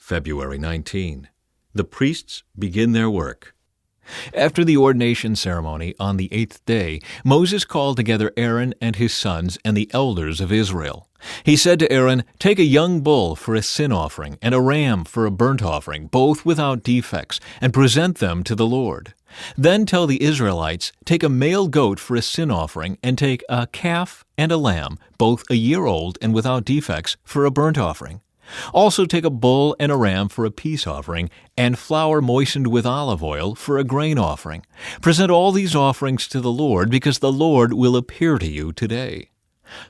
February 19. The priests begin their work. After the ordination ceremony on the 8th day, Moses called together Aaron and his sons and the elders of Israel. He said to Aaron, "Take a young bull for a sin offering and a ram for a burnt offering, both without defects, and present them to the Lord. Then tell the Israelites, take a male goat for a sin offering and take a calf and a lamb, both a year old and without defects, for a burnt offering. Also take a bull and a ram for a peace offering, and flour moistened with olive oil for a grain offering. Present all these offerings to the Lord, because the Lord will appear to you today."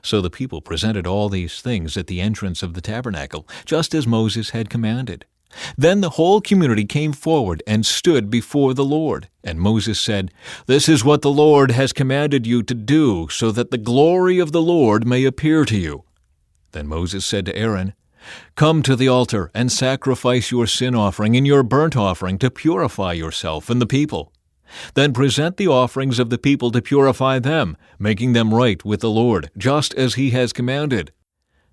So the people presented all these things at the entrance of the tabernacle, just as Moses had commanded. Then the whole community came forward and stood before the Lord. And Moses said, "This is what the Lord has commanded you to do, so that the glory of the Lord may appear to you." Then Moses said to Aaron, "Come to the altar and sacrifice your sin offering and your burnt offering to purify yourself and the people. Then present the offerings of the people to purify them, making them right with the Lord, just as he has commanded."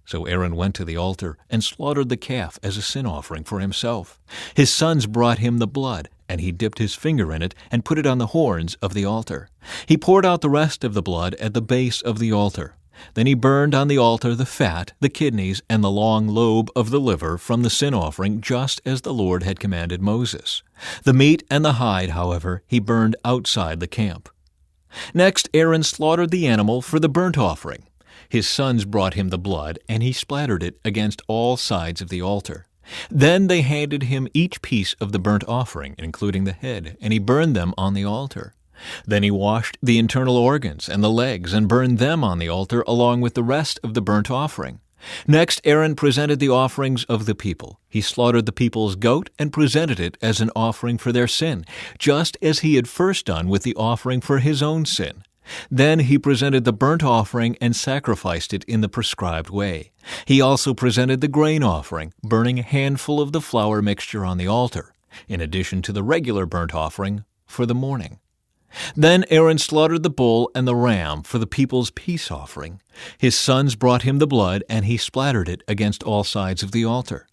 So Aaron went to the altar and slaughtered the calf as a sin offering for himself. His sons brought him the blood, and he dipped his finger in it and put it on the horns of the altar. He poured out the rest of the blood at the base of the altar. Then he burned on the altar the fat, the kidneys, and the long lobe of the liver from the sin offering, just as the Lord had commanded Moses. The meat and the hide, however, he burned outside the camp. Next, Aaron slaughtered the animal for the burnt offering. His sons brought him the blood, and he splattered it against all sides of the altar. Then they handed him each piece of the burnt offering, including the head, and he burned them on the altar. Then he washed the internal organs and the legs and burned them on the altar along with the rest of the burnt offering. Next, Aaron presented the offerings of the people. He slaughtered the people's goat and presented it as an offering for their sin, just as he had first done with the offering for his own sin. Then he presented the burnt offering and sacrificed it in the prescribed way. He also presented the grain offering, burning a handful of the flour mixture on the altar, in addition to the regular burnt offering for the morning. Then Aaron slaughtered the bull and the ram for the people's peace offering. His sons brought him the blood, and he splattered it against all sides of the altar.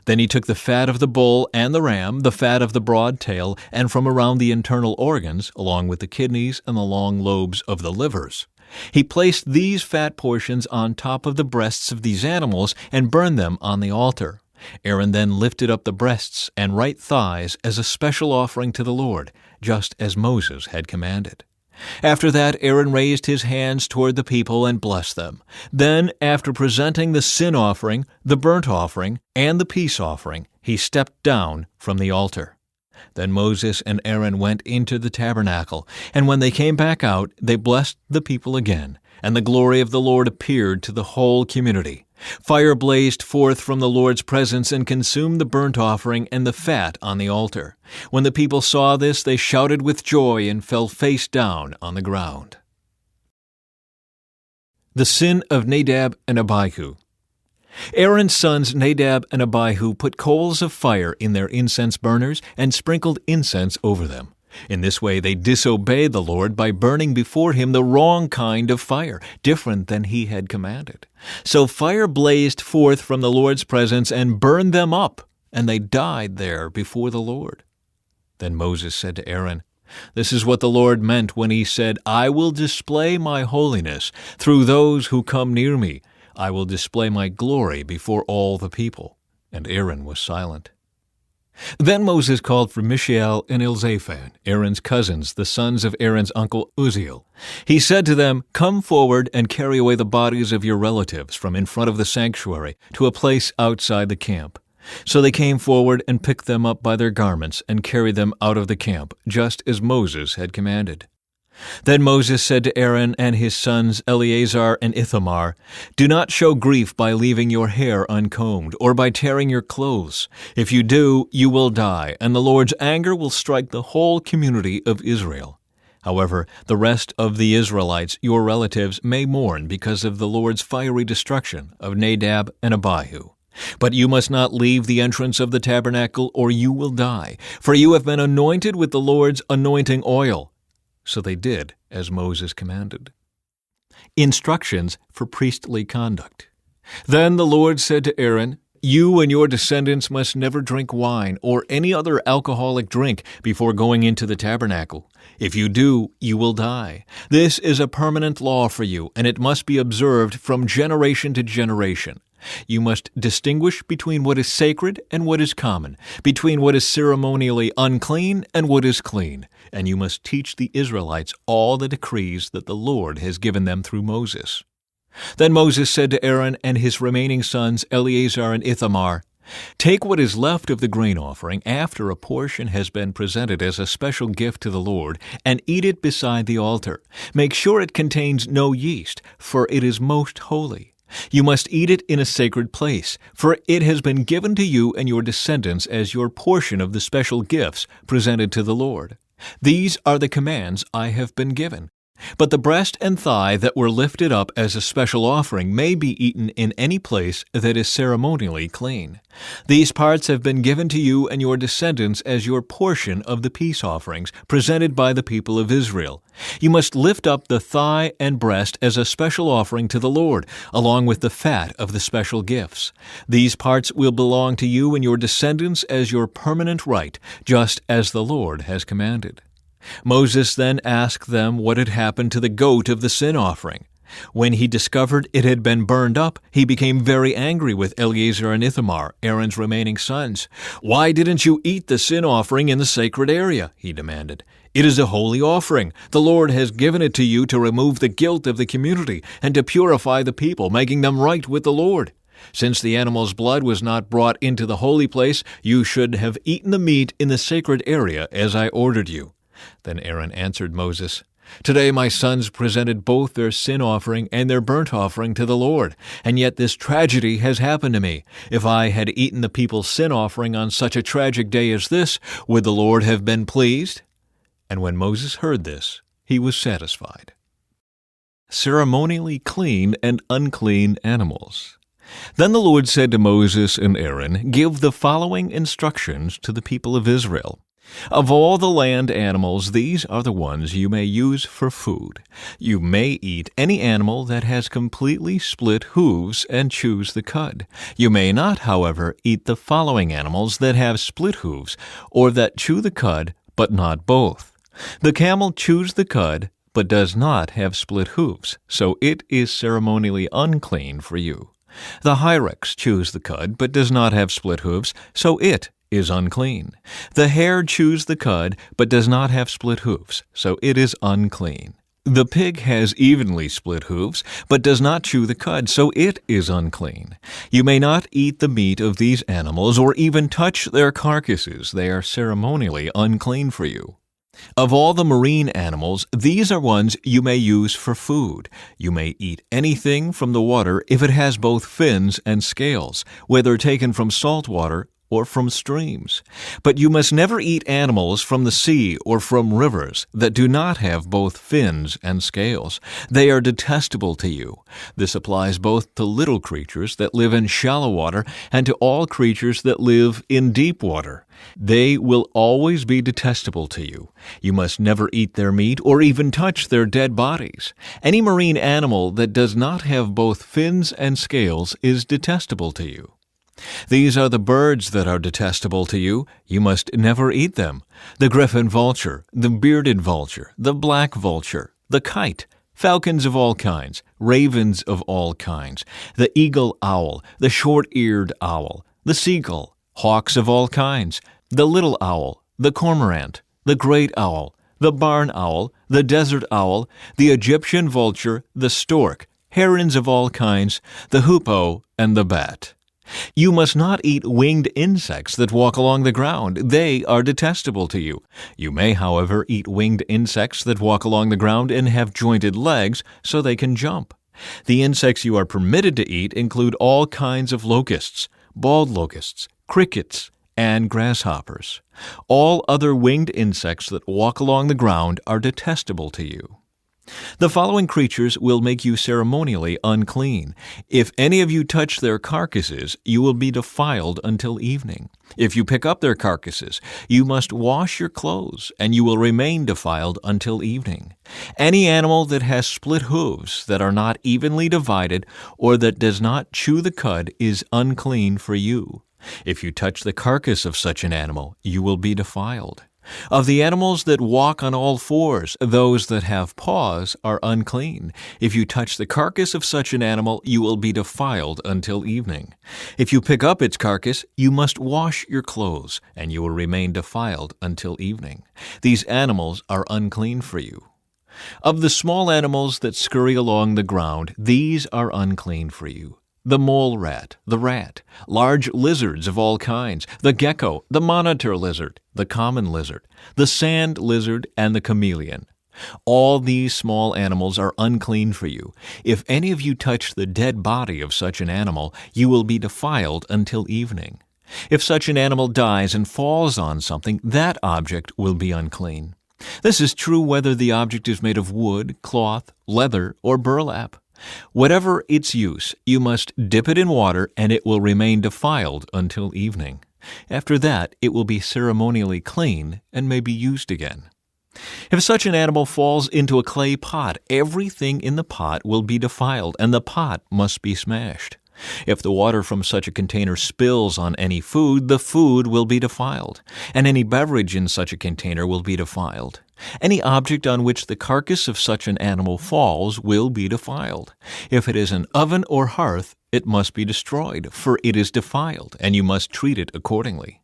Then he took the fat of the bull and the ram, the fat of the broad tail, and from around the internal organs, along with the kidneys and the long lobes of the livers. He placed these fat portions on top of the breasts of these animals and burned them on the altar. Aaron then lifted up the breasts and right thighs as a special offering to the Lord, just as Moses had commanded. After that, Aaron raised his hands toward the people and blessed them. Then, after presenting the sin offering, the burnt offering, and the peace offering, he stepped down from the altar. Then Moses and Aaron went into the tabernacle, and when they came back out, they blessed the people again, and the glory of the Lord appeared to the whole community. Fire blazed forth from the Lord's presence and consumed the burnt offering and the fat on the altar. When the people saw this, they shouted with joy and fell face down on the ground. The sin of Nadab and Abihu. Aaron's sons Nadab and Abihu put coals of fire in their incense burners and sprinkled incense over them. In this way they disobeyed the Lord by burning before him the wrong kind of fire, different than he had commanded. So fire blazed forth from the Lord's presence and burned them up, and they died there before the Lord. Then Moses said to Aaron, "This is what the Lord meant when he said, 'I will display my holiness through those who come near me. I will display my glory before all the people.'" And Aaron was silent. Then Moses called for Mishael and Elzaphan, Aaron's cousins, the sons of Aaron's uncle Uzziel. He said to them, "Come forward and carry away the bodies of your relatives from in front of the sanctuary to a place outside the camp." So they came forward and picked them up by their garments and carried them out of the camp, just as Moses had commanded. Then Moses said to Aaron and his sons Eleazar and Ithamar, "Do not show grief by leaving your hair uncombed or by tearing your clothes. If you do, you will die, and the Lord's anger will strike the whole community of Israel. However, the rest of the Israelites, your relatives, may mourn because of the Lord's fiery destruction of Nadab and Abihu. But you must not leave the entrance of the tabernacle, or you will die, for you have been anointed with the Lord's anointing oil." So they did as Moses commanded. Instructions for priestly conduct. Then the Lord said to Aaron, You and your descendants must never drink wine or any other alcoholic drink before going into the tabernacle. If you do, you will die. This is a permanent law for you, and it must be observed from generation to generation. You must distinguish between what is sacred and what is common, between what is ceremonially unclean and what is clean, and you must teach the Israelites all the decrees that the Lord has given them through Moses. Then Moses said to Aaron and his remaining sons, Eleazar and Ithamar, "Take what is left of the grain offering after a portion has been presented as a special gift to the Lord, and eat it beside the altar. Make sure it contains no yeast, for it is most holy. You must eat it in a sacred place, for it has been given to you and your descendants as your portion of the special gifts presented to the Lord. These are the commands I have been given. But the breast and thigh that were lifted up as a special offering may be eaten in any place that is ceremonially clean. These parts have been given to you and your descendants as your portion of the peace offerings presented by the people of Israel. You must lift up the thigh and breast as a special offering to the Lord, along with the fat of the special gifts. These parts will belong to you and your descendants as your permanent right, just as the Lord has commanded." Moses then asked them what had happened to the goat of the sin offering. When he discovered it had been burned up, he became very angry with Eleazar and Ithamar, Aaron's remaining sons. "Why didn't you eat the sin offering in the sacred area?" he demanded. "It is a holy offering. The Lord has given it to you to remove the guilt of the community and to purify the people, making them right with the Lord. Since the animal's blood was not brought into the holy place, you should have eaten the meat in the sacred area as I ordered you." Then Aaron answered Moses, "Today my sons presented both their sin offering and their burnt offering to the Lord, and yet this tragedy has happened to me. If I had eaten the people's sin offering on such a tragic day as this, would the Lord have been pleased?" And when Moses heard this, he was satisfied. Ceremonially clean and unclean animals. Then the Lord said to Moses and Aaron, "Give the following instructions to the people of Israel. Of all the land animals, these are the ones you may use for food. You may eat any animal that has completely split hooves and chews the cud. You may not, however, eat the following animals that have split hooves, or that chew the cud, but not both. The camel chews the cud, but does not have split hooves, so it is ceremonially unclean for you. The hyrax chews the cud, but does not have split hooves, so it is unclean. The hare chews the cud, but does not have split hooves, so it is unclean. The pig has evenly split hooves, but does not chew the cud, so it is unclean. You may not eat the meat of these animals or even touch their carcasses. They are ceremonially unclean for you. Of all the marine animals, these are ones you may use for food. You may eat anything from the water if it has both fins and scales, whether taken from salt water or from streams. But you must never eat animals from the sea or from rivers that do not have both fins and scales. They are detestable to you. This applies both to little creatures that live in shallow water and to all creatures that live in deep water. They will always be detestable to you. You must never eat their meat or even touch their dead bodies. Any marine animal that does not have both fins and scales is detestable to you. These are the birds that are detestable to you. You must never eat them: the griffin vulture, the bearded vulture, the black vulture, the kite, falcons of all kinds, ravens of all kinds, the eagle owl, the short-eared owl, the seagull, hawks of all kinds, the little owl, the cormorant, the great owl, the barn owl, the desert owl, the Egyptian vulture, the stork, herons of all kinds, the hoopoe, and the bat. You must not eat winged insects that walk along the ground. They are detestable to you. You may, however, eat winged insects that walk along the ground and have jointed legs so they can jump. The insects you are permitted to eat include all kinds of locusts, bald locusts, crickets, and grasshoppers. All other winged insects that walk along the ground are detestable to you. The following creatures will make you ceremonially unclean. If any of you touch their carcasses, you will be defiled until evening. If you pick up their carcasses, you must wash your clothes, and you will remain defiled until evening. Any animal that has split hooves that are not evenly divided, or that does not chew the cud, is unclean for you. If you touch the carcass of such an animal, you will be defiled. Of the animals that walk on all fours, those that have paws are unclean. If you touch the carcass of such an animal, you will be defiled until evening. If you pick up its carcass, you must wash your clothes, and you will remain defiled until evening. These animals are unclean for you. Of the small animals that scurry along the ground, these are unclean for you: the mole rat, the rat, large lizards of all kinds, the gecko, the monitor lizard, the common lizard, the sand lizard, and the chameleon. All these small animals are unclean for you. If any of you touch the dead body of such an animal, you will be defiled until evening. If such an animal dies and falls on something, that object will be unclean. This is true whether the object is made of wood, cloth, leather, or burlap. Whatever its use, you must dip it in water, and it will remain defiled until evening. After that, it will be ceremonially clean and may be used again. If such an animal falls into a clay pot, everything in the pot will be defiled, and the pot must be smashed. If the water from such a container spills on any food, the food will be defiled, and any beverage in such a container will be defiled. Any object on which the carcass of such an animal falls will be defiled. If it is an oven or hearth, it must be destroyed, for it is defiled, and you must treat it accordingly.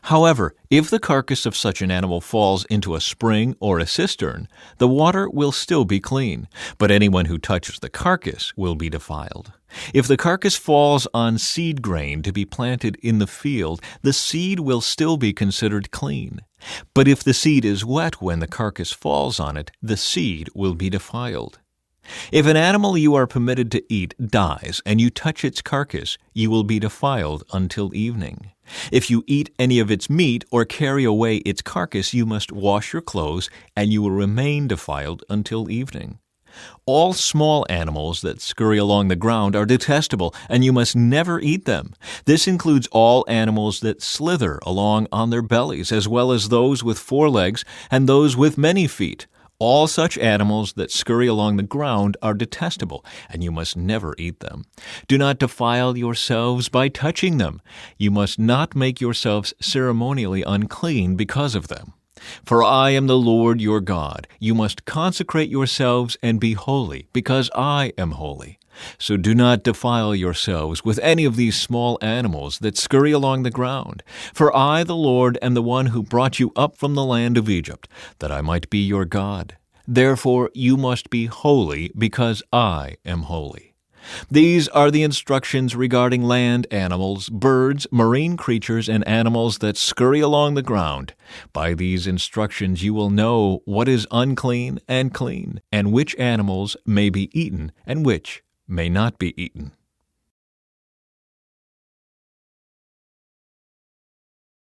However, if the carcass of such an animal falls into a spring or a cistern, the water will still be clean, but anyone who touches the carcass will be defiled. If the carcass falls on seed grain to be planted in the field, the seed will still be considered clean. But if the seed is wet when the carcass falls on it, the seed will be defiled. If an animal you are permitted to eat dies and you touch its carcass, you will be defiled until evening. If you eat any of its meat or carry away its carcass, you must wash your clothes, and you will remain defiled until evening. All small animals that scurry along the ground are detestable, and you must never eat them. This includes all animals that slither along on their bellies, as well as those with 4 legs and those with many feet. All such animals that scurry along the ground are detestable, and you must never eat them. Do not defile yourselves by touching them. You must not make yourselves ceremonially unclean because of them. For I am the Lord your God. You must consecrate yourselves and be holy, because I am holy. So do not defile yourselves with any of these small animals that scurry along the ground. For I, the Lord, am the one who brought you up from the land of Egypt, that I might be your God. Therefore you must be holy, because I am holy. These are the instructions regarding land animals, birds, marine creatures, and animals that scurry along the ground. By these instructions you will know what is unclean and clean, and which animals may be eaten and which may not be eaten.